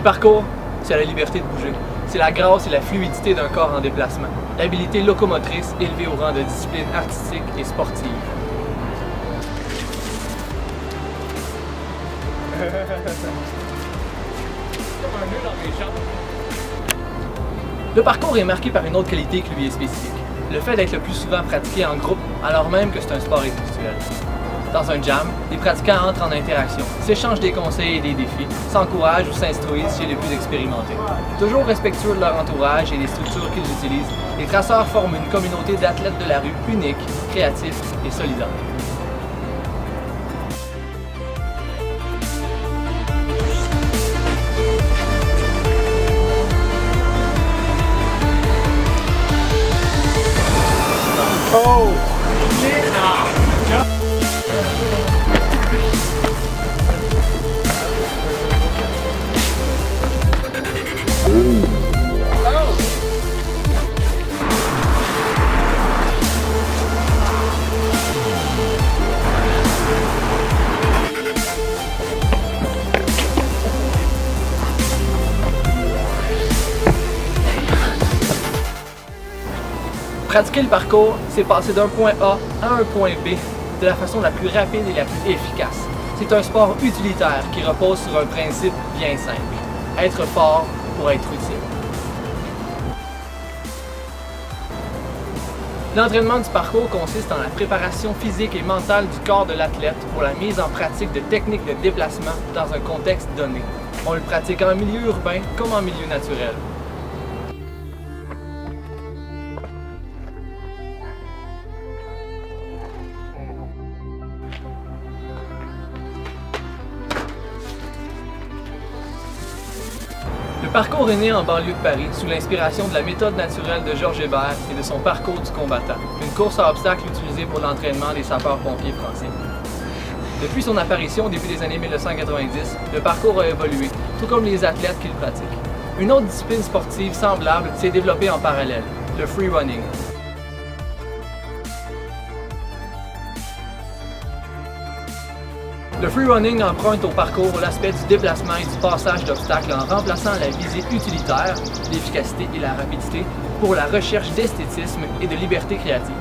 parcours, c'est la liberté de bouger. C'est la grâce et la fluidité d'un corps en déplacement. L'habilité locomotrice élevée au rang de discipline artistique et sportive. Le parcours est marqué par une autre qualité qui lui est spécifique. Le fait d'être le plus souvent pratiqué en groupe, alors même que c'est un sport individuel. Dans un jam, les pratiquants entrent en interaction, s'échangent des conseils et des défis, s'encouragent ou s'instruisent chez les plus expérimentés. Toujours respectueux de leur entourage et des structures qu'ils utilisent, les traceurs forment une communauté d'athlètes de la rue unique, créatifs et solidaires. Oh! Pratiquer le parcours, c'est passer d'un point A à un point B de la façon la plus rapide et la plus efficace. C'est un sport utilitaire qui repose sur un principe bien simple. Être fort pour être utile. L'entraînement du parcours consiste en la préparation physique et mentale du corps de l'athlète pour la mise en pratique de techniques de déplacement dans un contexte donné. On le pratique en milieu urbain comme en milieu naturel. Le parcours est né en banlieue de Paris sous l'inspiration de la méthode naturelle de Georges Hébert et de son parcours du combattant, une course à obstacles utilisée pour l'entraînement des sapeurs-pompiers français. Depuis son apparition au début des années 1990, le parcours a évolué, tout comme les athlètes qui le pratiquent. Une autre discipline sportive semblable s'est développée en parallèle, le free running. Le freerunning emprunte au parcours l'aspect du déplacement et du passage d'obstacles en remplaçant la visée utilitaire, l'efficacité et la rapidité, pour la recherche d'esthétisme et de liberté créative.